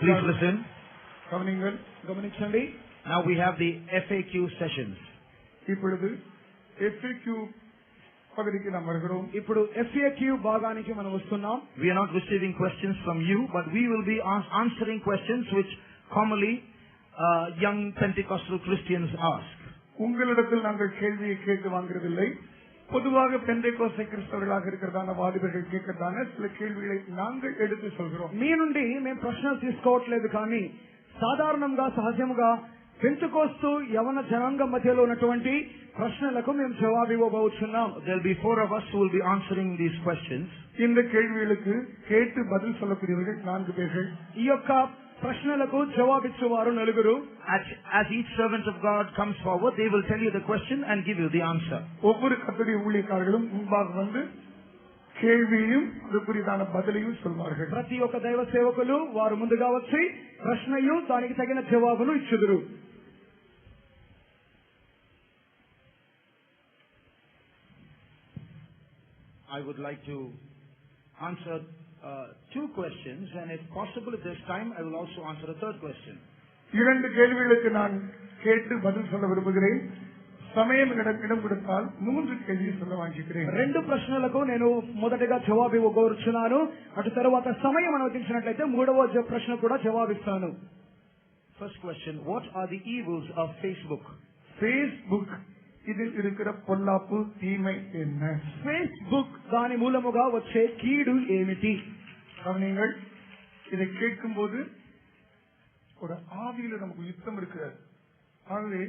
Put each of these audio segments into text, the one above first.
Please listen. గమనించండి. Now we have the FAQ sessions. ఇప్పుడు FAQ పగడికి మనం వస్తున్నాం. ఇప్పుడు FAQ భాగానికి మనం వస్తున్నాం. We are not receiving questions from you, but we will be answering questions which commonly young Pentecostal Christians ask. உங்களிடத்தில் நாங்கள் கேள்வியை கேட்டு வாங்குறதில்லை. பொதுவாக பெந்தேகோஸ்தே கிறிஸ்தவர்களாக இருக்கிறதான வாலிபர்கள் கேட்கிறதான சில கேள்விகளை நாங்கள் எடுத்து சொல்கிறோம். మీ నుండి మేము ప్రశ్నలు తీసుకోవట్లేదు, కానీ సాధారణంగా సహజంగా పెంతెకోస్తు యవన జనాంగం మధ్యలో ఉన్నటువంటి ప్రశ్నలకు మేము జవాబు ఇవ్వబోతున్నాం. There will be 4 of us who will be answering these questions. இந்த கேள்விகளுக்கு கேட்டு பதில் சொல்லக்கூடியவர்கள் 4 பேர்கள். ఈ యొక్క ప్రశ్నలకు జవాబిచ్చేవారు 4. As each servant of God comes forward, they will tell you the question and give you the answer. ஒவ்வொரு கர்த்தருடைய ஊழியக்காரர்களும் முன்பாக வந்து கேள்வியும் அதுக்குரிதான பதிலையும் சொல்வார்கள். ప్రతి ఒక్క దైవ సేవకులు వారు ముందుగా వచ్చి ప్రశ్నయు దానికి తగిన జవాబును ఇచ్చుదురు. I would like to answer 2 questions, and if possible, if there's time, I will also answer a 3rd question. 2 கேள்விகளுக்கு நான் கேட்டு பதில் சொல்ல விரும்புகிறேன். సమయం ఇடம் கொடுத்தால் 3 కేள்వి சொல்ல వాంఛిக்கிறேன். 2 ప్రశ్నలకు నేను మొదటగా జవాబు ఇవ్వగోరుచున్నాను. అటు తర్వాత సమయం అనుమతించినట్లయితే 3వ ప్రశ్న కూడా జవాబిస్తాను. First question: what are the evils of Facebook? Facebook இதில் இருக்கிற பொல்லாப்பு தீமை என்ன? Facebook దాని మూలముగా వచ్చే కీడు ఏమిటి? கவனிங்கள். இதை கேட்கும்போது ஒரு ஆவியில நமக்கு யுத்தம் இருக்கிறது. ஆகவே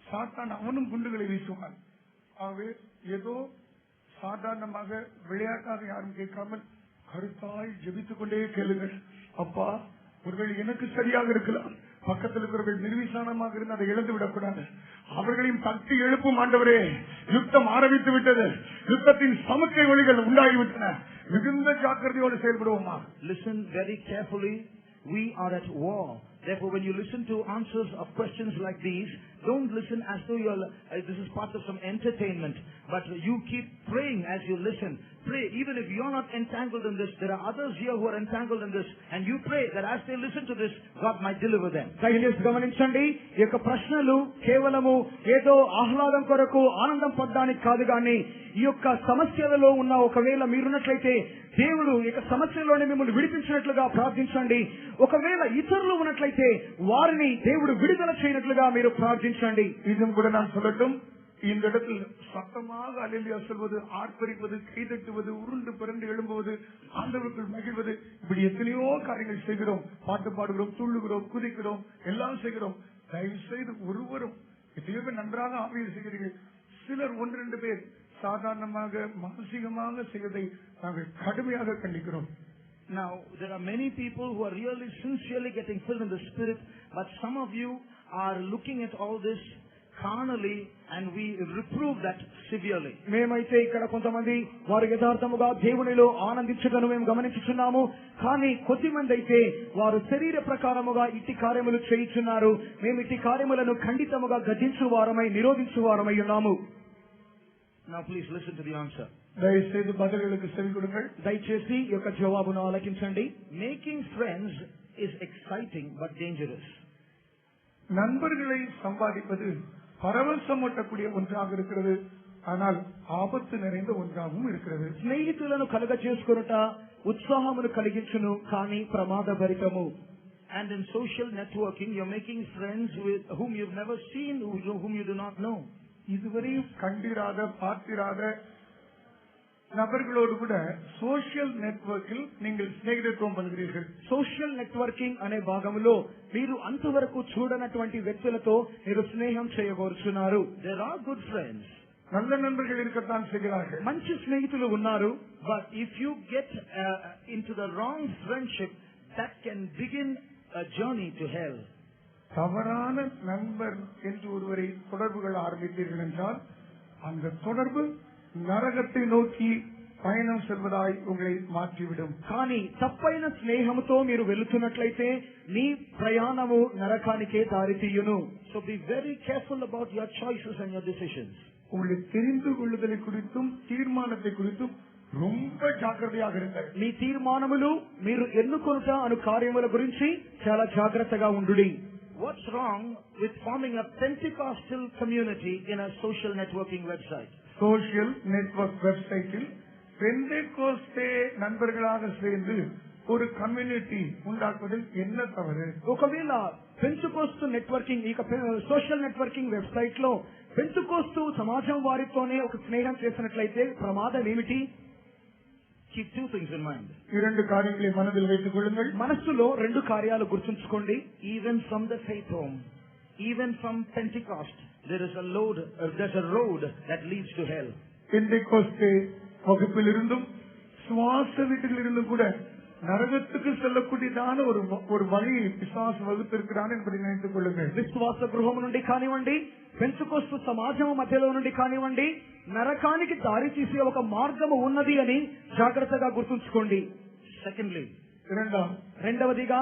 சாத்தான் அவனும் குண்டுகளை வீசுவான். ஆகவே ஏதோ சாதாரணமாக விளையாட்டாக யாரும் கேட்காமல் கருத்தாய் ஜெபித்துக் கொண்டே கேளுங்கள். அப்பா, ஒருவேளை எனக்கு சரியாக இருக்கலாம், பக்கத்தில் இருக்கிறவர்கள் நிர்விசானமாக இருந்து அதை இழந்து விடக்கூடாது. அவர்களையும் தட்டி எழுப்பும் ஆண்டவரே, யுத்தம் ஆரம்பித்து விட்டது, யுத்தத்தின் சமுக்கை ஒளிகள் உண்டாகிவிட்டன, மிகுந்த ஜாக்கிரதையோடு செயல்படுவோமா? Listen very carefully. We are at war. Therefore, when you listen to answers of questions like these, don't listen as though this is part of some entertainment, but you keep praying as you listen. Pray, even if you're not entangled in this, there are others here who are entangled in this, and you pray that as they listen to this, God might deliver them. దయచేసి గమనించండి, ఈ యొక్క ప్రశ్నలు కేవలము ఏదో ఆహ్లాదం కొరకు ఆనందం పడడానికి కాదు, కానీ ఈ యొక్క సమస్యలలో ఉన్న ఒకవేళ మీరున్నట్లయితే దేవుడు ఈ యొక్క సమస్యలోనే మిమ్మల్ని విడిపించినట్లుగా ప్రార్థించండి. ఒకవేళ ఇతరులు ఉన్నట్లయితే వారిని దేవుడు విడుదల చేయనట్లుగా మీరు ప్రార్థించండి. இதும் கூட நான் சொல்லட்டும், இந்த இடத்தில் சத்தமாக அல்லேலூயா சொல்வது, ஆர்ப்பரிப்பது, கைதட்டுவது, உருண்டு பிறண்டு எழும்புவது, ஆண்டவருக்குள் மகிழ்வது, இப்படி எத்தனையோ காரியங்கள் செய்கிறோம். பாட்டு பாடுகிறோம், துள்ளுகிறோம், குதிக்கிறோம், எல்லாம் செய்கிறோம். தயவு செய்து ஒருவரும் எத்தனையோ பேர் நன்றாக ஆவியில் செய்கிறீர்கள். சிலர் 1-2 பேர் சாதாரணமாக மானசீகமாக செய்வதை நாங்கள் கடுமையாக கண்டிக்கிறோம். Now, there are many people who are really sincerely getting filled in the Spirit, but some of you are looking at all this carnally, and we reprove that severely. మేమైతే ఇక్కడ కొంతమంది వారు యథార్థముగా దేవునిలో ఆనందించటను మేము గమనించుచున్నాము, కానీ కొద్దిమంది అయితే వారు శరీర ప్రకారముగా ఇట్టి కార్యములు చేయుచున్నారు. మేము ఇట్టి కార్యములను ఖండితముగా గద్దించు వారమై, నిరోధించు వారమై ఉన్నాము. Now please listen to the answer. దయచేసి బదులకు చెవి కొడుங்கள். దయచేసి ఈ యొక్క జవాబును ఆలకించండి. Making friends is exciting but dangerous. நண்பர்களை சம்பாதிப்பது பரவசமூட்டக்கூடிய ஒன்றாக இருக்கிறது, ஆனால் ஆபத்து நிறைந்த ஒன்றாகவும் இருக்கிறது. స్నేహితులను కలుగ చేసుకొనుట ఉత్సాహమును కలిగించును, కానీ ప్రమాదభరితము. And in social networking, you're making friends with whom you've never seen, whom you do not know. இதுவரை கண்டிராத பார்த்திராத నబర్గలోడు కూడా సోషల్ నెట్వర్కింగ్ நீங்கள் స్నేహితుత్వం పొందుகிறீர்கள். సోషల్ నెట్వర్కింగ్ అనే భాగంలో మీరు అంతవరకు చూడనటువంటి వ్యక్తులతో మీరు స్నేహం చేయగోరుచున్నారు. There are good friends. நல்ல நண்பர்கள் இருக்கத்தான் செய்கிறார்கள், మంచి స్నేహితులు ఉన్నారు. But if you get into the wrong friendship, that can begin a journey to hell. தவறான நண்பர் என்று ஒருவரை தொடர்புகள் ஆரம்பித்தீர்கள் என்றால் அந்த தொடர்பு నరకத்தை నోకి పయనం సెల్వదాయి ఉங்களை మార్చివిடும். కానీ తప్పైన స్నేహంతో మీరు వెళ్తున్నట్లయితే మీ ప్రయాణము నరకానికే దారి తీయును. So be very careful about your choices and your decisions. உங்களை தெரிந்து கொள்ளுதலை குறித்தும் தீர்மானத்தை குறித்தும் ரொம்ப జాగ్రత్తగా இருங்கள். మీ తీర్మానములు మీరు ఎన్నుకొనుట అను కార్యముల గురించి చాలా జాగ్రత్తగా ఉండుడి. What's wrong with forming a Pentecostal community in a social networking website? Social network வெப்சைட்டில் பெந்தேகோஸ்தே நண்பர்களாக சேர்ந்து ஒரு కమ్యూనిటీ ఉండాకువதில் என்ன తవరు? ఒకవేళ పెంతుకోస్తు నెట్వర్కింగ్ ఇక సోషల్ నెట్వర్కింగ్ వెబ్సైట్ లో పెంతుకోస్తు సమాజం వారితోనే ఒక స్నేహం చేసినట్లయితే ప్రమాదం ఏమిటి? Keep two things in mind. ఈ రెండు కార్యాలు మనసులో పెట్టుకొల్లుங்கள். మనసులో రెండు కార్యాలు గుర్తుంచుకోండి. Even from the faith home, even from Pentecost, there is a road that leads to hell. Pentecost வகுப்பிலிருந்தும் சுவாச வீட்டிலிருந்தும் கூட నరకத்துக்கு செல்லக்கூடியதான ஒரு வழியை பிசாசு வகுத்திருக்கிறான் என்பதை நினைத்துக் கொள்ளுங்கள். విశ్వాస గృహం నుండి కానివ్వండి, పెంతుకోస్తు సమాజం మధ్యలో నుండి కానివ్వండి, నరకానికి దారి తీసే ఒక మార్గము ఉన్నది అని జాగ్రత్తగా గుర్తుంచుకోండి. Secondly, రెండవదిగా,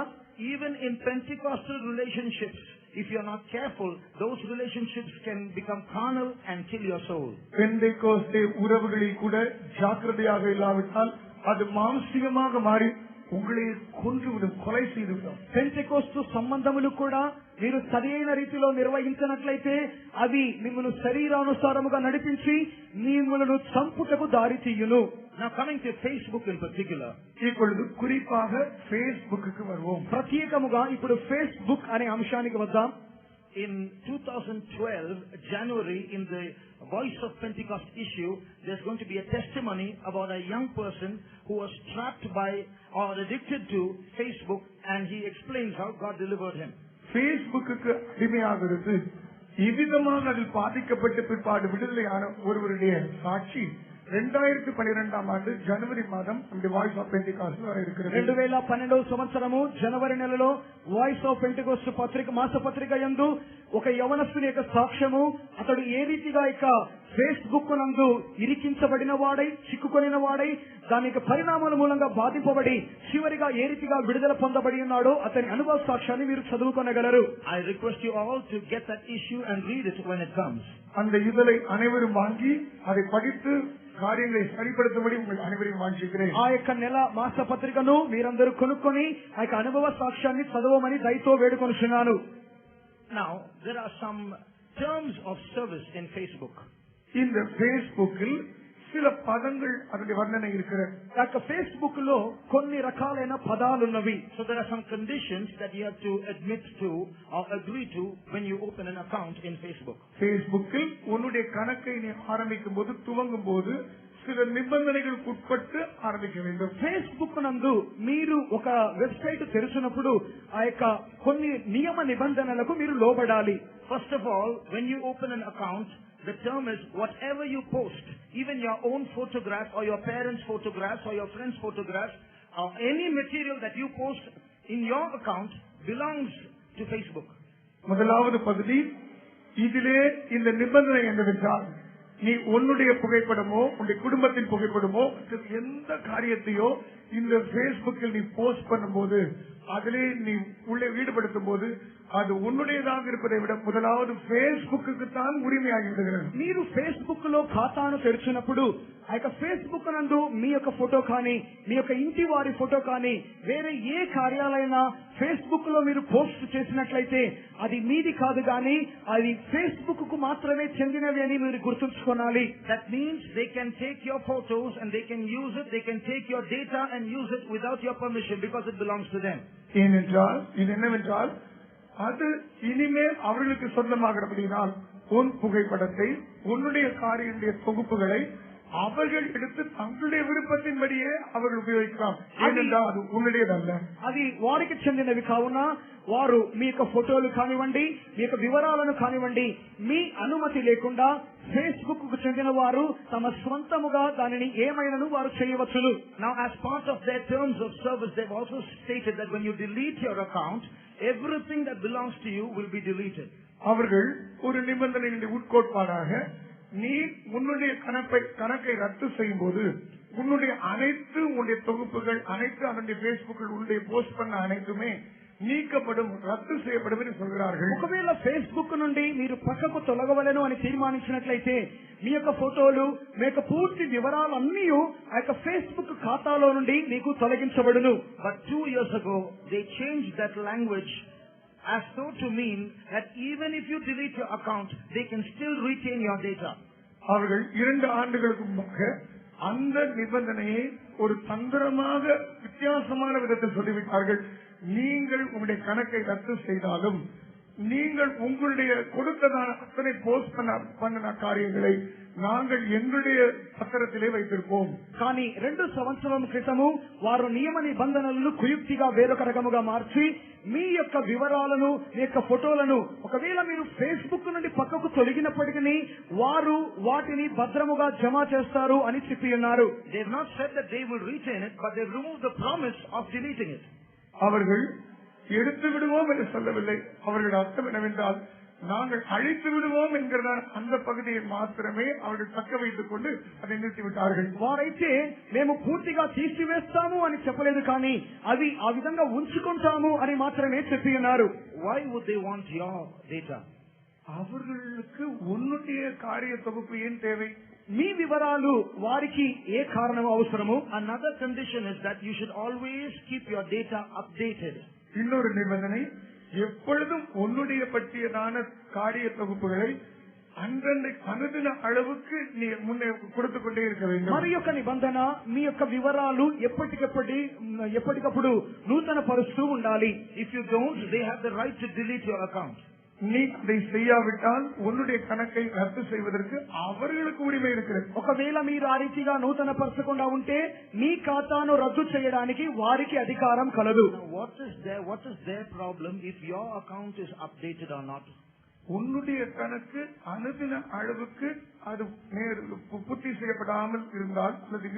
even in Pentecostal relationships, if you are not careful, those relationships can become carnal and kill your soul. Pentecost உறவுகளில் கூட ஜாக்கிரதையாக இல்லாவிட்டால் அது மாம்சீகமாக மாறி உங்களை கொன்றுவிடும், கொலை செய்துவிடும். పెంటెకోస్తు సంబంధములు కూడా మీరు సరైన రీతిలో నిర్వహించినట్లయితే అవి మిమ్మల్ని శరీరానుసారముగా నడిపించి మిమ్మల్ని చంపుటకు దారి తీయును. Now coming to Facebook in particular, இப்பொழுது குறிப்பாக ఫేస్బుక్ வருவோம். ప్రత్యేకముగా ఇప్పుడు ఫేస్బుక్ అనే అంశానికి వద్దాం. In 2012 January, in the Voice of Pentecost issue, there's going to be a testimony about a young person who was trapped by or addicted to Facebook, and he explains how God delivered him. Facebook அடிமையாக இருந்து இவ்விதமாக அதில் பாதிக்கப்பட்ட பிற்பாடு விடுதலையான ஒருவருடைய சாட்சி 2012 ஆண்டு జనవరి మాసం நம்முடைய వాయిస్ ఆఫ్ పెంటెకోస్ట్ వర இருக்கிறது. 2012 సంవత్సరము జనవరి నెలలో వాయిస్ ఆఫ్ పెంటెకోస్ట్ పత్రిక మాసపత్రిక యందు ఒక యవనస్తుని యొక్క సాక్ష్యము, అతడు ఏ రీతిగా ఇక ఫేస్బుక్ నందు ఇరికించబడిన వాడై, చిక్కుకొనిన వాడై, దాని యొక్క పరిణామాల మూలంగా బాధింపబడి చివరిగా ఏ రీతిగా విడుదల పొందబడి ఉన్నాడో అతని అనుభవ సాక్ష్యాన్ని మీరు చదువుకొనగలరు. I request you all to get that issue and read it when it comes. அந்த இதழை அனைவரும் வாங்கி அதை படித்து కార్యాన్ని సరిపడుతుబడి అనివరిని వాంఛిக்கிறேன். ఆ యొక్క నెల మాసపత్రికను మీరందరూ కొనుక్కొని ఆ యొక్క అనుభవ సాక్ష్యాన్ని చదవమని దయతో వేడుకొనుచున్నాను. Now there are some terms of service in Facebook. இந்த ஃபேஸ்புக்கில் சில పదங்கள் அதனுடைய வர்ணனை இருக்கிறது. ఆ యొక్క ఫేస్బుక్ లో కొన్ని రకాలైన పదాలు ఉన్నవి. So there are some conditions that you have to admit to or agree to when you open an account in Facebook. ஃபேஸ்புக்கில் உன்னுடைய கணக்கை நீ ஆரம்பிக்கும் போது, துவங்கும் போது சில నిబంధనలకు ఉட்பட்டு ఆరంభించ வேண்டும். ఫేస్బుక్ నందు మీరు ఒక వెబ్సైట్ తెరిచినప్పుడు ఆ యొక్క కొన్ని నియమ నిబంధనలకు మీరు లోబడాలి. First of all, when you open an account, the term is whatever you post, even your own photograph or your parents' photographs or your friends' photographs or any material that you post in your account belongs to Facebook. முதலாவது பகுதி இதிலே இந்த நிபந்தனை என்னவென்றால், நீ உன்னுடைய புகைப்படமோ உன்னுடைய குடும்பத்தின் புகைப்படமோ எந்த காரியத்தையோ இந்த ஃபேஸ்புக்கில் நீ போஸ்ட் பண்ணும்போது, அதிலே நீ உள்ளே ஈடுபடுத்தும் போது அது உன்னுடையதாக இருப்பதை விட முதலாவது ఫేస్బుక్ தான் ఉరిమయాగి విడుகிறது. మీరు ఫేస్బుక్ లో ఖాతాను తెరిచినప్పుడు ఆ యొక్క ఫేస్బుక్ నందు మీ యొక్క ఫోటో కానీ, మీ యొక్క ఇంటి వారి ఫోటో కానీ, వేరే ఏ కార్యాలైనా ఫేస్బుక్ లో మీరు పోస్ట్ చేసినట్లయితే అది మీది కాదు గాని అది ఫేస్బుక్ కు మాత్రమే చెందినవి అని మీరు గుర్తుంచుకోవాలి. That means they can take your photos and they can use it, they can take your data and use it without your permission because it belongs to them. ஏனென்றால் இது என்னவென்றால், அது இனிமேல் அவர்களுக்கு சொந்தமாகிறபடியால் உன் புகைப்படத்தை, உன்னுடைய காரியங்களுடைய தொகுப்புகளை அவர்கள் எடுத்து தங்களுடைய விருப்பத்தின்படியே அவர்கள் ఉపయోగించலாம். ఏనెందుకంటే అది ఉన్నదేదల్ల, అది వారికి చెందినవి కావున వారు మీ యొక్క ఫోటోలు కానివ్వండి, మీ యొక్క వివరాలను కానివ్వండి, మీ అనుమతి లేకుండా ఫేస్బుక్ కు చెందిన వారు తమ స్వంతముగా దానిని ఏమైనాను వారు చేయవచ్చును. Now, as part of their terms of service, they've also stated that when you delete your account, everything that belongs to you will be deleted. அவர்கள் ஒரு நிபந்தனையின் உட்கோட்பாடாக, நீ உன்னுடைய கணக்கை ரத்து செய்யும் போது உன்னுடைய அனைத்து உன்னுடைய தொகுப்புகள் அனைத்து அதனுடைய பேஸ்புக்கில் உன்னுடைய போஸ்ட் பண்ண அனைத்துமே நீக்கப்படும், ரத்து செய்யப்படும் என்று சொல்கிறார்கள். ఒకవేళ ఫేస్బుక్ నుండి మీరు పక్కకు తొలగవలను అని తీర్మానించినట్లయితే మీ యొక్క ఫోటోలు, మీ యొక్క పూర్తి వివరాలన్నీ ఆ యొక్క ఫేస్బుక్ ఖాతాలో నుండి మీకు తొలగించబడును. But 2 years ago, they changed that language as though to mean that even if you delete your account, they can still retain your data. அவர்கள் 2 ஆண்டுகளுக்கு முன்பாக அந்த நிபந்தனையை ஒரு தந்திரமாக வித்தியாசமான விதத்தில் சொல்லிவிட்டார்கள். நீங்கள் உங்களுடைய கணக்கை ரத்து செய்தாலும் நீங்கள் உங்களுடைய கொடுத்ததான அத்தனை போஸ்ட் பண்ணின காரியங்களை நாங்கள் எங்களுடைய பத்திரத்திலே வைத்திருப்போம். కానీ 2 సంవత్సరాల క్రితము వారు నియమ నిబంధనలను కుయుక్తిగా వేరొక రకముగా మార్చి మీ యొక్క వివరాలను, మీ యొక్క ఫోటోలను ఒకవేళ మీరు ఫేస్బుక్ నుండి పక్కకు తొలగినప్పటికీ వారు వాటిని భద్రముగా జమ చేస్తారు అని చెప్పి ఉన్నారు. They have not said that they will retain it, but they have removed the promise of deleting it. அவர்கள் எடுத்து விடுவோம் என்று சொல்லவில்லை. அவர்கள் அர்த்தம் என்னவென்றால் நாங்கள் அழித்து விடுவோம் என்கிற அந்த பகுதியை மாத்திரமே அவர்கள் தக்க வைத்துக் கொண்டு அதை நிறுத்திவிட்டார்கள். వారైతే మేము పూర్తిగా తీసివేస్తాము అని చెప్పలేదు, కానీ అది ఆ విధంగా ఉంచుకుంటాము అని మాత్రమే చెప్పి ఉన్నారు. Why would they want your data? அவர்களுக்கு உன்னுடைய காரிய தொகுப்பு ஏன் தேவை? మీ వివరాలు వారికి ఏ కారణం అవసరము? Another condition is that you should always keep your data updated. இன்னொரு நிபந்தனை, எப்பொழுதும் உன்னுடைய பற்றியதான காரிய தொகுப்புகளை அனுதின அளவுக்கு நீ முன்னே கொடுத்துக் கொண்டே இருக்க வேண்டும். మరి యొక్క నిబంధన మీ యొక్క వివరాలు ఎప్పటికప్పుడు నూతన పరుస్తూ ఉండాలి. If you don't, they have the right to delete your account. நீ அதை செய்யாவிட்டால் உன்னுடைய கணக்கை ரத்து செய்வதற்கு அவர்களுக்கு உரிமை இருக்கிறது. ఒకవేళ మీరు ఆ రీతిగా నూతన పరచకుండా ఉంటే మీ ఖాతాను రద్దు చేయడానికి వారికి అధికారం కలదు. What is their problem if your account is updated or not? உன்னுடைய கணக்கு அனுதின அளவுக்கு அது பூர்த்தி செய்யப்படாமல் இருந்தால் அல்லது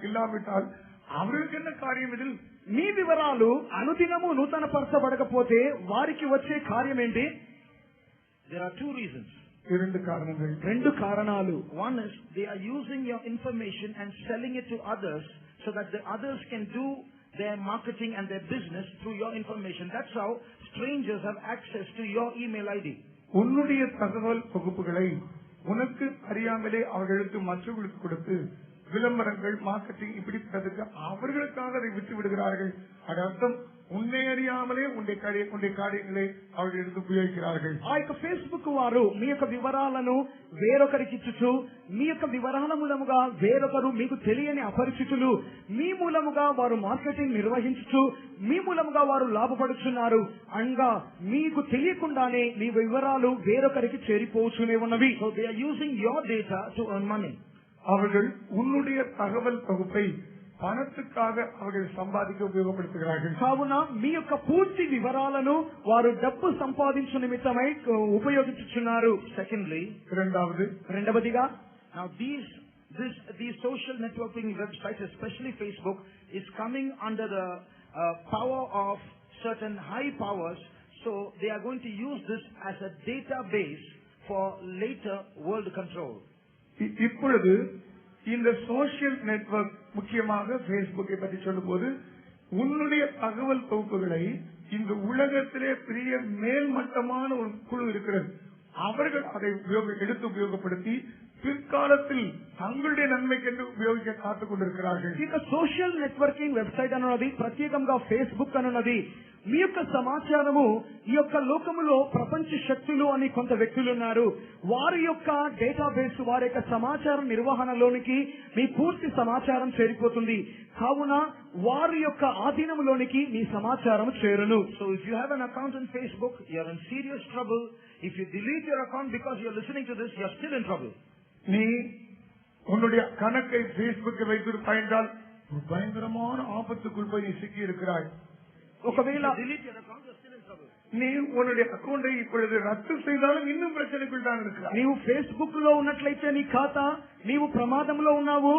இல்லாவிட்டால் அவர்களுக்கு என்ன காரியம்? இதில் మీ వివరాలు అనుదినము నూతన పరచబడకపోతే వారికి వచ్చే కార్యం ఏంటి? There are 2 reasons. 2 కారణాలు. One is they are using your information and selling it to others so that the others can do their marketing and their business through your information. That's how strangers have access to your email ID. உன்னுடைய தகவல் தொகுப்புகளை உனக்கு அறியாமலே அவர்களுக்கு மற்றவர்களுக்கு கொடுத்து விளம்பரங்கள், marketing இப்படிப்பட்டதுக்கு அவர்களுக்காக அதை விட்டு விடுகிறார்கள். அது அர்த்தம் உன்னை அறியாமலே உன்னுடைய காரியங்களை அவர்கள் எடுத்து ఉపయోగించాர்கள். ఆ యొక్క ఫేస్బుక్ వారు మీ యొక్క వివరాలను వేరొకరికి ఇచ్చుచు, మీ యొక్క వివరాల మూలముగా వేరొకరు మీకు తెలియని అపరిచితులు మీ మూలముగా వారు మార్కెటింగ్ నిర్వహించుచు మీ మూలముగా వారు లాభపడుచున్నారు. అనగా మీకు తెలియకుండానే మీ వివరాలు వేరొకరికి చేరిపోవచ్చునే ఉన్నవి. So they are using your data to earn money. அவர்கள் உன்னுடைய தகவல் தொகுப்பை பணத்துக்காக அவர்கள் சம்பாதிக்க உபயோகப்படுத்துகிறார்கள். కావున మీ యొక్క పూర్తి వివరాలను వారు డబ్బు సంపాదించు నిమిత్తమై ఉపయోగించుచున్నారు. Secondly, రెండవదిగా, now these social networking websites, especially Facebook, is coming under the power of certain high powers. So they are going to use this as a database for later world control. இப்பொழுது இந்த social network, முக்கியமாக பேஸ்புக்கை பற்றி சொல்லும் போது, உன்னுடைய தகவல் தொகுப்புகளை இந்த உலகத்திலே பெரிய மேல்மட்டமான ஒரு குழு இருக்கிறது. அவர்கள் அதை எடுத்து உபயோகப்படுத்தி பிற்காலத்தில் தங்களுடைய నన్மைకెందు ఉపయోగించే కాத்துக் கொண்டிருக்கிறார்கள். ఇక సోషల్ నెట్వర్కింగ్ వెబ్సైట్ అన్నది ప్రత్యేకంగా ఫేస్బుక్ అన్నది మీ యొక్క సమాచారము ఈ యొక్క లోకములో ప్రపంచ శక్తులు అని కొంత వ్యక్తులు ఉన్నారు. వారి యొక్క డేటాబేస్, వారి యొక్క సమాచార నిర్వహణలోనికి మీ పూర్తి సమాచారం చేరిపోతుంది. కావున వారి యొక్క ఆధీనంలోనికి మీ సమాచారం చేరును. So if you have an account on Facebook, you are in serious trouble. If you delete your account because you are listening to this, you are still in trouble. நீ உன்னுடைய கணக்கை பேஸ்புக்கில் வைத்திருப்பாய் என்றால் பயங்கரமான ஆபத்துக்குள் போய் நீ சிக்கி இருக்கிறாய். ఒకవేళ நீ உன்னுடைய அக்கௌண்டை இப்பொழுது ரத்து செய்தாலும் இன்னும் பிரச்சனைக்குள் தான் இருக்கிறாய். నీవు ఫేస్బుక్ లో ఉన్నట్లయితే నీ ఖాతా, నీవు ప్రమాదంలో ఉన్నావు.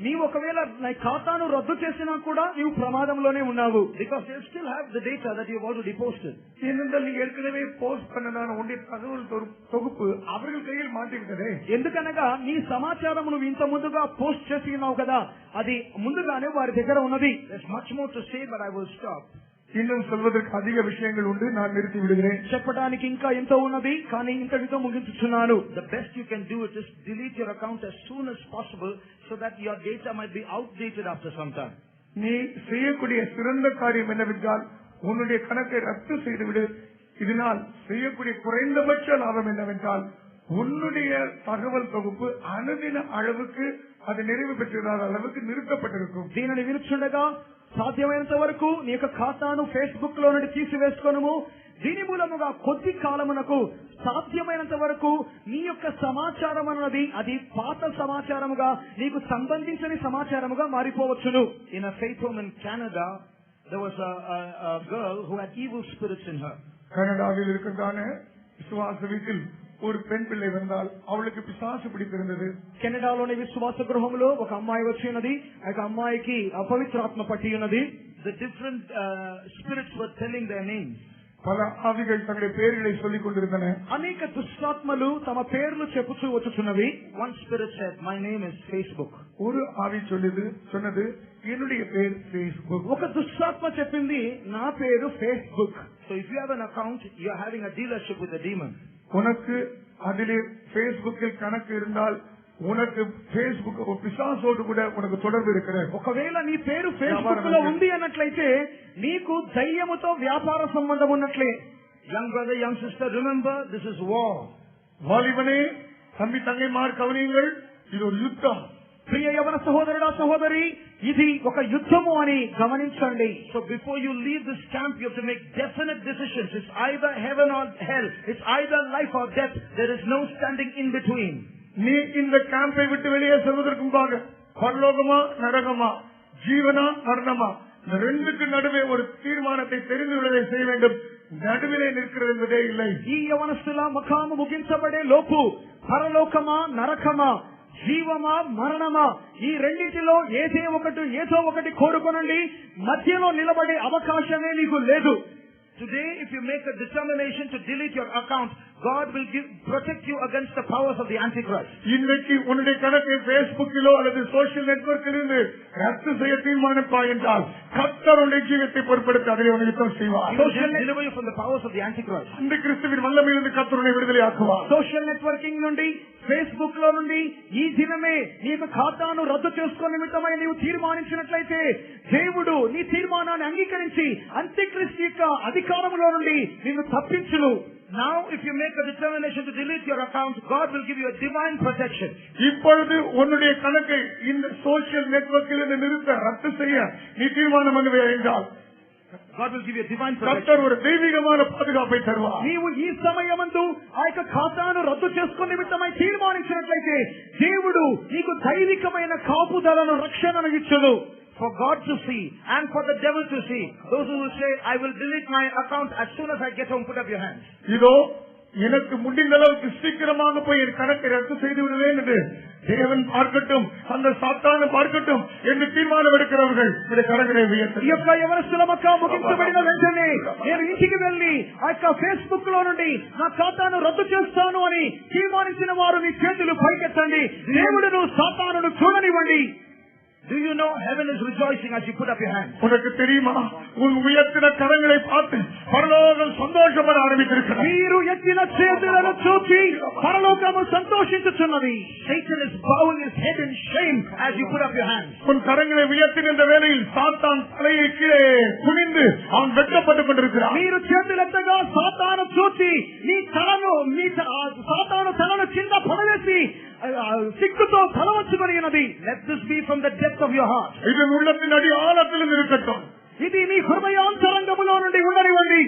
నీవు ఒకవేళ నీ ఖాతాను రద్దు చేసినా కూడా నీవు ప్రమాదంలోనే ఉన్నావు. Because they still have the data that you have already posted. ஏனென்றால் நீ ஏற்கனவே போஸ்ட் பண்ணதான உன்னுடைய தகவல் தொகுப்பு அவர்கள் கையில் மாட்டிவிட்டதே. ఎందుకనగా నీ సమాచారం నువ్వు ఇంత ముందుగా పోస్ట్ చేసి ఉన్నావు కదా, అది ముందుగానే వారి దగ్గర ఉన్నది. There's much more to say, but I will stop. இன்னும் சொல்வதற்கு அதிக விஷயங்கள் உண்டு, நான் நிறுத்தி விடுகிறேன். చెప్పడానికి ఇంకా ఎంతో ఉన్నది, కానీ ఇంతటితో ముగించుచున్నాను. The best you can do is delete your account as soon as possible so that your data might be outdated after some time. நீ செய்யக்கூடிய சிறந்த காரியம் என்னவென்றால் உன்னுடைய கணக்கை ரத்து செய்துவிடு. இதனால் செய்யக்கூடிய குறைந்தபட்ச லாபம் என்னவென்றால் உன்னுடைய தகவல் தொகுப்பு அனுதின அளவுக்கு அது நிறைவு பெற்றதான அளவுக்கு நிறுத்தப்பட்டிருக்கும். దీనిని వినుచుండగా సాధ్యమైనంత వరకు నీ యొక్క ఖాతాను ఫేస్బుక్ లో నుండి తీసివేసుకొనుము. దీని మూలముగా కొద్ది కాలమునకు సాధ్యమైనంత వరకు నీ యొక్క సమాచారం అన్నది అది పాత సమాచారముగా నీకు సంబంధించని సమాచారముగా మారిపోవచ్చును. In a faith home in Canada, there was a girl who had evil spirits in her. கனடாவில் இருக்கின்றான விசுவாச வீட்டில் ஒரு பெண் பிள்ளை வந்தால் அவளுக்கு பிசாசு பிடித்திருந்தது. కెనడాలోని విశ్వాస గృహంలో ఒక అమ్మాయి వచ్చినది. ఆ అమ్మాయికి అపవిత్రాత్మ పట్టి ఉన్నది. The different spirits were telling their names. பல ஆவிகள் தங்களுடைய பெயர்களை சொல்லிக் கொண்டிருந்தன. అనేక దుష్టాత్మలు తమ పేర్లు చెప్పుచూ వచ్చుచున్నవి. One spirit said, "My name is Facebook." ஒரு ஆவி சொன்னது என்னுடைய பேர் Facebook. ఒక దుష్టాత్మ చెప్పింది నా పేరు Facebook. So if you have an account, you are having a dealership with a demon. உனக்கு அதிலே Facebookல் கணக்கு இருந்தால் உனக்கு Facebook பிசாசோடு கூட உனக்கு தொடர்பு இருக்கிறது. ఒకవేళ నీ పేరు ఫేస్బుక్ లో ఉంది అన్నట్లయితే నీకు దయ్యముతో వ్యాపార సంబంధం ఉన్నట్లే. Young brother, young sister, remember this is war. వాలిబనే తమ్మి తంగైమార్ కవనీయుங்கள், ఇది ఒక యుద్ధం. ప్రియ యవన సహోదరుడా సహోదరి, ఇది ఒక యుద్ధము అని గమనించండి. So before you leave this camp, you have to make definite decisions. It's either heaven or hell. It's either life or death. There is no standing in between. நீ இந்த கேம்பை விட்டு வெளியே செல்வதற்கு முன்பாக பரலோகமா நரகமா, ஜீவனா மரணமா, இந்த ரெண்டுக்கு நடுவே ஒரு தீர்மானத்தை தெரிந்து விடுவதை செய்ய வேண்டும். నడువిలే నిற்கிறது என்பதே இல்லை. ఈ యవనస్తుల ముఖాము ముగించబడే లోపు పరలోకమా నరకమా, జీవమా మరణమా, ఈ రెండింటిలో ఏదో ఒకటి కోరుకొనండి. మధ్యలో నిలబడే అవకాశమే నీకు లేదు. Today, if you make a determination to delete your account, God will protect you against the powers of the Antichrist. இன்னைக்கு உன்னுடைய கணக்கை Facebookலோ அல்லது சோஷியல் நெட்வொர்க்கில் இருந்து ரத்து செய்ய தீர்மானிப்பாய் என்றால் கர்த்தர் உன்னுடைய ஜீவத்தை பொறுப்படுத்தி அதிலே உன்னை யுத்தம் செய்வார். He will deliver you from the powers of the Antichrist. அந்த கிறிஸ்துவின் வல்லமையிலிருந்து கர்த்தர் உன்னை விடுதலை ஆக்குவார். సోషల్ నెట్వర్కింగ్ నుండి, ఫేస్బుక్ లో నుండి ఈ దినమే నీకు ఖాతాను రద్దు చేసుకునే నిమిత్తమై నీవు తీర్మానించినట్లయితే దేవుడు నీ తీర్మానాన్ని అంగీకరించి అంత్యక్రీస్తు యొక్క అధికారంలో నుండి నిన్ను తప్పించును. Now, if you make a determination to delete your account, God will give you a divine protection. இப்பொழுது உன்னுடைய கணக்கை இந்த சோஷியல் நெட்வொர்க்கில் இருந்து நிறுத்த ரத்து செய்ய நீ தீர்மானம் பண்ணுவே என்றால் God will give you a divine protection. கர்த்தர் ஒரு தெய்வீகமான பாதுகாப்பை தருவார். నీవు ఈ సమయమందు ఆ యొక్క ఖాతాను రద్దు చేసుకునే నిమిత్తమై తీర్మానించినట్లయితే దేవుడు నీకు దైవికమైన కాపుదలను రక్షణను ఇచ్చును. For God to see and for the devil to see. Those who will say, "I will delete my account as soon as I get home," put up your hands. இதோ எனக்கு முடிந்த அளவுக்கு சீக்கிரமாக போய் என் கணக்கை ரத்து செய்து விடுவேன் என்று தேவன் பார்க்கட்டும், அந்த சாத்தானை பார்க்கட்டும் என்று தீர்மானம் எடுக்கிறவர்கள் இந்த கரங்களை உயர்த்த. ఈ యొక్క యవనస్తుల ముఖాము ముగించబడిన వెంటనే నేను ఇంటికి వెళ్లి ఆ యొక్క ఫేస్బుక్ లో నుండి నా ఖాతాను రద్దు చేస్తాను అని తీర్మానించిన వారు మీ చేతులు పైకెత్తండి. దేవుడును సాతానును చూడనివ్వండి. Do you know heaven is rejoicing as you put up your hands? உனக்கு தெரியுமா, உன் உயர்த்தின கரங்களை பார்த்து பரலோகம் சந்தோஷப்பட ஆரம்பித்திருக்கிறது. మీరు ఎత్తిన చేతులను చూసి పరలోకము సంతోషించుచున్నది. Satan is bowing his head in shame as you put up your hands. உன் கரங்களை உயர்த்தின வேளையில் சாத்தான் தலையை கீழே குனிந்து அவன் வெட்கப்பட்டுக் கொண்டிருக்கிறான். మీరు చేతులెత్తగా సాతాను చూసి సాతాను తలను కింద పడవేసి సిగ్గుతో తలవంచుకొని ఉన్నది. Let this be from the depth of your heart. இது உள்ளத்தின் அடி ஆழத்தில் இருக்கட்டும். ఇది నీ హృదయాంతరంగములో నుండి ఉండనివ్వండి.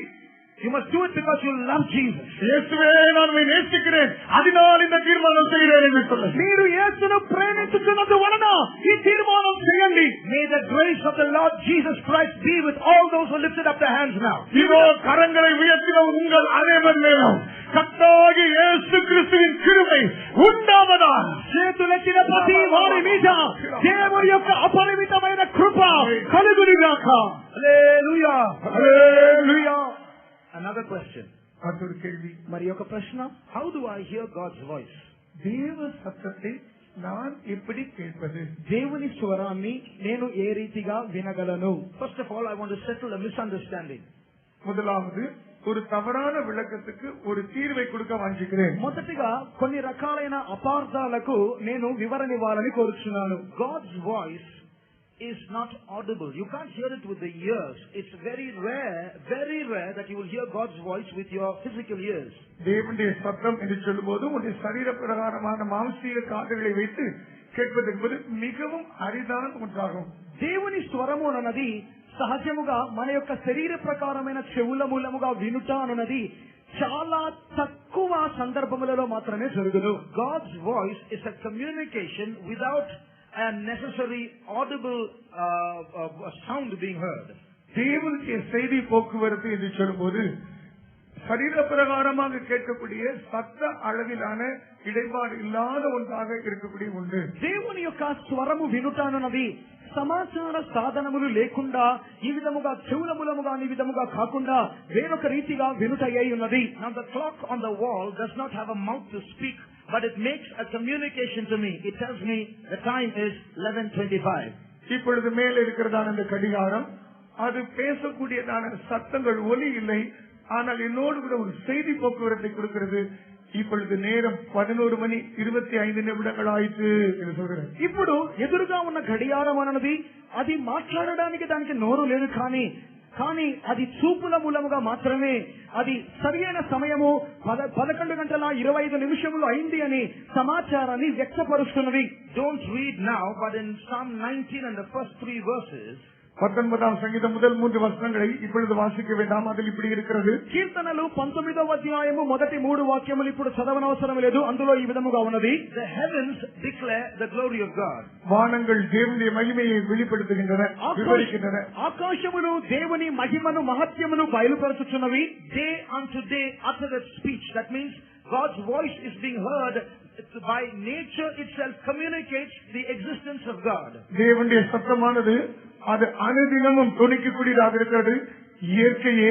You must do it because you love Jesus. இயேசுவே, நான் உம்மை நேசிக்கிறேன், அதனால் இந்த தீர்மானம் செய்கிறேன் என்று சொல்லுங்கள். మీరు యేసును ప్రేమించుచున్నందు వలన ఈ తీర్మానం చేయండి. May the grace of the Lord Jesus Christ be with all those who lifted up their hands now. இதோ கரங்களை உயர்த்தின உங்கள் அனைவர் மேலும் கர்த்தராகிய இயேசு கிறிஸ்துவின் கிருபை உண்டாவதாக. చేతులెత్తిన ప్రతి వారి మీద దేవుని యొక్క అపరిమితమైన కృప కలుగునుగాక. Hallelujah. Hallelujah. Another question. மற்றொரு கேள்வி. మరి ఒక ప్రశ్న, how do I hear God's voice? தேவ சத்தத்தை நான் எப்படி கேட்பது? దేవుని స్వరాన్ని నేను ఏ రీతిగా వినగలను? First of all, I want to settle a misunderstanding. முதலாவது, ஒரு தவறான விளக்கத்துக்கு ஒரு தீர்வை கொடுக்க வாஞ்சிக்கிறேன். మొదటిగా కొన్ని రకాలైన అపార్థాలకు నేను వివరణ ఇవ్వాలని కోరుచున్నాను. God's voice is not audible. You can't hear it with the ears. It's very rare that you will hear God's voice with your physical ears. தேவனுடைய சத்தம் என்று சொல்லும்போது உன்னுடைய சரீர பிரகாரமான மாம்சீக காதுகளை வைத்து கேட்பது என்பது மிகவும் அரிதான ஒன்றாகும். దేవుని స్వరము అన్నది సహజముగా మన యొక్క శరీర ప్రకారమైన చెవుల మూలముగా వినుట అన్నది చాలా తక్కువ సందర్భములలో మాత్రమే జరుగును. God's voice is a communication without a necessary audible sound being heard. தேவனுடைய செய்தி போக்குவரத்து என்று சொல்லும்போது சரீர பிரகாரமாக கேட்கக்கூடிய சத்த அளவிலான இடைபாடு இல்லாத ஒன்றாக இருக்கக்கூடிய ஒன்று. దేవుని యొక్క స్వరము వినుట అన్నది సమాచార సాధనములు లేకుండా ఈ విధముగా చెవుల మూలముగా ఈ విధముగా కాకుండా వేరొక రీతిగా వినుట అయి ఉన్నది. Now the clock on the wall does not have a mouth to speak, but it makes a communication to me. It tells me the time is 11:25. இப்பொழுது மேலே இருக்கிறதான இந்த கடிகாரம் அது பேசக்கூடியதான சத்தங்கள் ஒலி இல்லை, ஆனால் என்னோடு கூட ஒரு செய்தி போக்குவரத்தை கொடுக்கிறது. இப்பொழுது நேரம் 11:25 ஆயிற்று என்று சொல்கிறேன். ఇప్పుడు ఎదురుగా ఉన్న గడియారం అన్నది అది మాట్లాడడానికి దానికి నోరు లేదు, కానీ అది చూపుల మూలముగా మాత్రమే అది సరైన సమయము 11:25 అయింది అని సమాచారాన్ని వ్యక్తపరుస్తున్నది. Don't read now, but in Psalm 19 and the first 3 verses, 19వ సంగీతం முதல் 3 வசனங்களை இப்பொழுது வாசிக்க வேண்டாம், அதில் இப்படி இருக்கிறது. కీర్తనలు 19వ అధ్యాయము మొదటి 3 వాక్యములు ఇప్పుడు చదవనవసరం లేదు, అందులో ఈ విధముగా ఉన్నది. The heavens declare the glory of God. வானங்கள் தேவனுடைய மகிமையை வெளிப்படுத்துகின்றன, விவரிக்கின்றன. ఆకాశములు దేవుని మహిమను మహత్యమును బయలుపరచుచున్నవి. Day unto day uttereth speech. That means God's voice is being heard. By nature itself communicates the existence of God. தேவனுடைய சத்தமானது அது அனுதினமும் துணிக்கக்கூடியதாக இருக்கிறது. இயற்கையே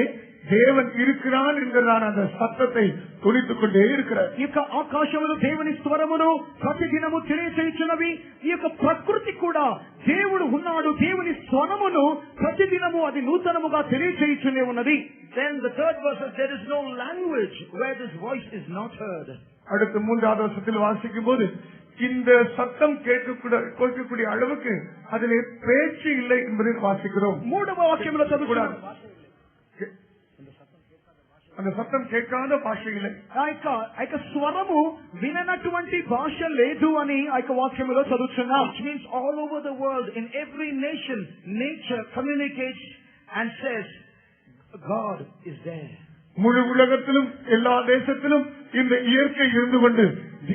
தேவன் இருக்கிறான் என்கிறதான அந்த சத்தத்தை துணித்துக் கொண்டே இருக்கிறார். ఈ యొక్క ఆకాశములు దేవుని స్వరమును ప్రతిదినము తెలియచేయుచున్నవి. ఈ యొక్క ప్రకృతి కూడా దేవుడు ఉన్నాడు, దేవుని స్వరమును ప్రతిదినము అది నూతనముగా తెలియచేయుచునే ఉన్నది. Then the third verse says there is no language where this voice is not heard. அடுத்த 3வது வசனத்தில் வாசிக்கும் போது இந்த சத்தம் கேட்கக்கூடிய அளவுக்கு அதிலே பேச்சு இல்லை என்பதை வாசிக்கிறோம். 3వ వాక్యములో చదువుకున్నాం, அந்த சத்தம் கேட்காத భాష இல்லை. ఆ యొక్క స్వరము విననటువంటి భాష లేదు అని ఆ యొక్క వాక్యములో చదువుతున్నాం. Which means all over the world, in every nation, nature communicates and says God is there. முழு உலகத்திலும் எல்லா தேசத்திலும் இந்த இயற்கை இருந்து கொண்டு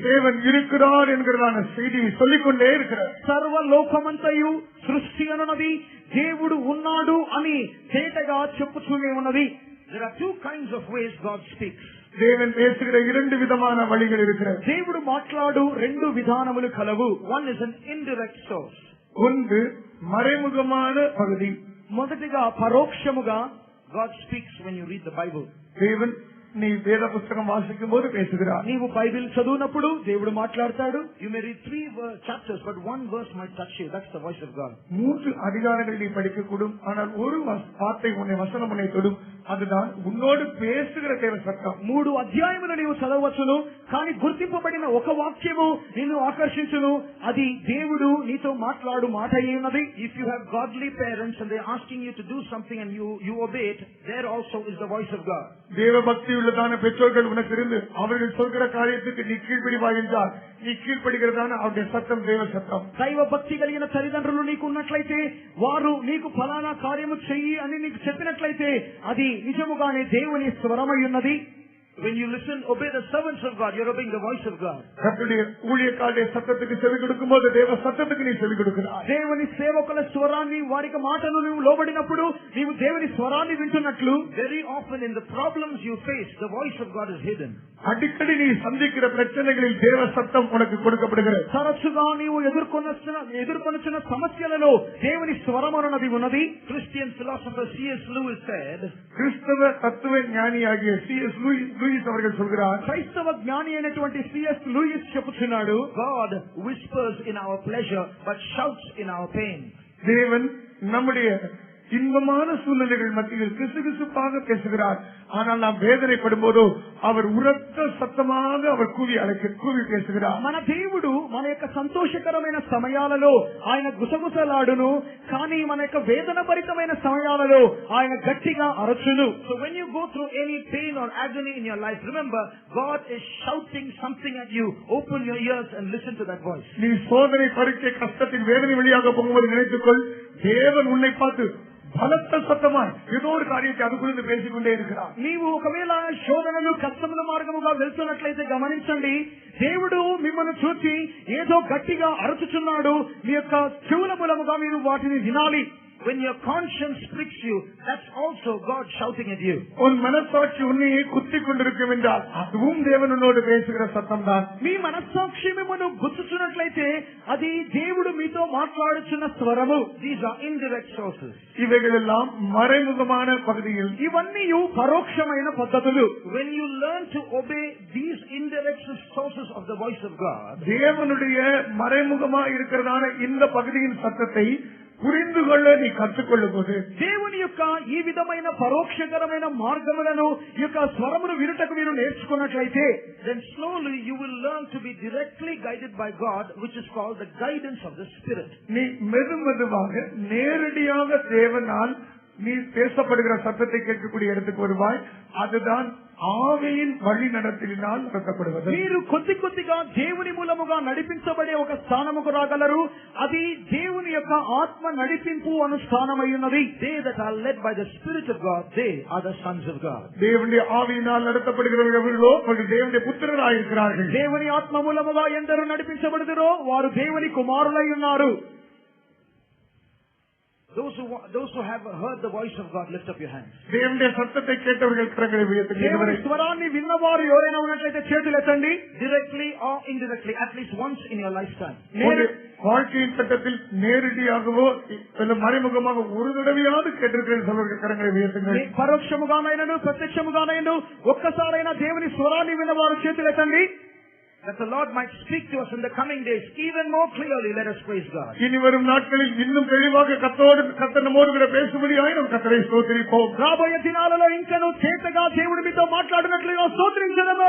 தேவன் இருக்கிறார் என்கிறதான செய்தியை சொல்லிக்கொண்டே இருக்கிறார். సర్వలోకమంతయు సృష్టి అనున్నది దేవుడు ఉన్నాడు అని తేటగా చెప్పుతూనే ఉన్నది. There are 2 kinds of ways God speaks. தேவன் பேசுகிற 2 விதமான வழிகள் இருக்கிறது. దేవుడు మాట్లాడు 2 విధానములు కలవు. One is an indirect source. ஒன்று மறைமுகமான பகுதி. మొదటిగా పరోక్షముగా God speaks when you read the Bible. தேவன் நீ வேத புத்தகம் வாசிக்கும் போது பேசுகிறார். నీవు బైబిల్ చదువునప్పుడు దేవుడు మాట్లాడతాడు. You may read 3 chapters, but 1 verse might touch you. That's the voice of God. 3 அதிகாரங்களை நீ படிக்கக்கூடும், ஆனால் ஒரு வார்த்தை உன்னை வசனம் உன்னை தொடும். அதுதான் உன்னோடு பேசுகிற தேவ சத்தம். 3 అధ్యాయములు నీవు చదవచ్చును, కానీ గుర్తింపబడిన ఒక వాక్యము నిన్ను ఆకర్షించును. అది దేవుడు నీతో మాట్లాడు మాట అయ్యున్నది. If you have godly parents and they're asking you to do something and you obey it, there also is the voice of God. தேவ பக்தி உள்ளதான பெற்றோர்கள் உனக்கு இருந்து அவர்கள் சொல்கிற காரியத்துக்கு நீ கீழ்ப்படிவாய் என்றால் நீ கீழ்ப்படுகிறதான அவருடைய சத்தம் தேவ சத்தம். దైవ భక్తి కలిగిన తల్లిదండ్రులు నీకు ఉన్నట్లయితే వారు నీకు ఫలానా కార్యము చెయ్యి అని నీకు చెప్పినట్లయితే అది నిజముగానే దేవుని స్వరమై ఉన్నది. When you listen, obey the servants of God, you're obeying the voice of God. கர்த்தருடைய ஊழியக்காரருடைய சத்தத்துக்கு செவி கொடுக்கும்போது தேவ சத்தத்துக்கு நீ செவி கொடுக்கிறாய். దేవుని సేవకుల స్వరాన్ని వారికి మాటను నీవు లోబడినప్పుడు నీవు దేవుని స్వరాన్ని వింటున్నట్లు. Very often in the problems you face, the voice of God is hidden. அடிக்கடி நீ சந்திக்கிற பிரச்சனைகளில் தேவ சத்தம் உனக்கு கொடுக்கப்படுகிறது. తరచుగా నీవు ఎదుర్కొనుచున్న సమస్యలలో దేవుని స్వరం అన్నది ఉన్నది. Christian philosopher C.S. Lewis said, கிறிஸ்தவ தத்துவ ஞானியாகிய C.S. லூயிஸ் அவர்கள் சொல்கிறார், క్రైస్తవ జ్ఞాని అయినటువంటి సిఎస్ లూయిస్ చెప్పుచున్నాడు, God whispers in our pleasure but shouts in our pain. தேவன் நம்முடைய இன்பமான சூழ்நிலைகள் மத்தியில் கிசுகிசுப்பாக பேசுகிறார். ஆனால் நாம் வேதனைப்படும் போதோ அவர் உரத்த சத்தமாக அவர் கூவி பேசுகிறார். మన దేవుడు మన యొక్క సంతోషకరమైన సమయాలలో ఆయన గుసగుసలాడును, కానీ మన యొక్క వేదన భరితమైన సమయాలలో ఆయన గట్టిగా అరచును. So when you go through any pain or agony in your life, remember God is shouting something at you. Open your ears and listen to that voice. நீ சோதனை பரீட்சை கஷ்டத்தின் வேதனை வழியாக போகும்போது நினைத்துக்கொள், தேவன் உன்னை பார்த்து பலத்த சத்தமாய் ஏதோ ஒரு காரியத்தை அது குறித்து பேசிக்கொண்டே இருக்கிறார். నీవు ఒకవేళ శోధనలు కష్టముల మార్గముగా వెళ్తున్నట్లయితే గమనించండి, దేవుడు మిమ్మల్ని చూసి ఏదో గట్టిగా అరుచుచున్నాడు. మీ యొక్క చెవుల మూలముగా మీరు వాటిని వినాలి. When your conscience pricks you, that's also God shouting at you. உன் மனசாட்சி உன்னை குத்திக் கொண்டிருக்கும் என்றால் அதுவும் தேவன் உன்னோடு பேசுகிற சத்தம் தான். మీ మనస్సాక్షి మిమ్మల్ని గుచ్చుచున్నట్లయితే అది దేవుడు మీతో మాట్లాడుచున్న స్వరము. These are indirect sources. இவைகள் எல்லாம் மறைமுகமான பகுதியில், ఇవన్నీ పరోక్షమైన పద్ధతులు. When you learn to obey these indirect sources of the voice of God, தேவனுடைய மறைமுகமா இருக்கிறதான இந்த பகுதியின் சத்தத்தை புரிந்து கொள்ள நீ கற்றுக்கொள்ளும் போது, దేవుని యొక్క ఈ విధమైన పరోక్షకరమైన మార్గములను ఈ యొక్క స్వరమును వినుటకు మీరు నేర్చుకున్నట్లయితే, then slowly you will learn to be directly guided by God, which is called the guidance of the Spirit. நீ மெதுவாக நேரடியாக தேவனால் நீ பேசப்படுகிற சத்தத்தை கேட்கக்கூடிய இடத்துக்கு வருவாய். அதுதான் ఆవిயின் వழி நடத்தினால் நடத்தப்படுவது. మీరు కొద్ది కొద్దిగా దేవుని మూలముగా నడిపించబడే ఒక స్థానముకు రాగలరు. అది దేవుని యొక్క ఆత్మ నడిపింపు అను స్థానమై ఉన్నది. They that are led by the Spirit of God, they are the sons of God. దేవుని ఆవిயினால் நடத்தப்படுகிறவர்களோ அவர்கள் தேவனுடைய புத்திரராய் இருக்கிறார்கள். దేవుని ఆత్మ మూలముగా ఎందరు నడిపించబడుదురో వారు దేవుని కుమారులై ఉన్నారు. Those who have heard the voice of God, lift up your hands. దేవుని సత్తத்தை కేటవர்கள் కరங்களை ఉయర్తి. దేవుని స్వరాన్ని విన్నవారు ఎవరైనా ఉన్నట్లయితే చేతులు ఎత్తండి. Directly or indirectly, at least once in your lifetime. வாழ்க்கையின் சட்டத்தில் நேரடியாகவோ இல்ல மறைமுகமாக ஒரு தடவையாவது கேட்டிருக்கிற கரங்களை உயர்த்துங்கள். పరోక్షముగానైనను ప్రత్యక్షముగానైనను ఒక్కసారైనా దేవుని స్వరాన్ని విన్నవారు చేతులు ఎత్తండి. That the Lord might speak to us in the coming days even more clearly. Let us praise God. இனி வரும் நாட்களில் இன்னும் தெளிவாக கர்த்தர் நம்மோடு கூட பேசும்படியாய் நாம் கர்த்தரை ஸ்தோத்திரிப்போம். రాబోయే దినాలలో ఇంకను చేతగా దేవుడు మీతో మాట్లాడినట్లుగా స్తోత్రించడము.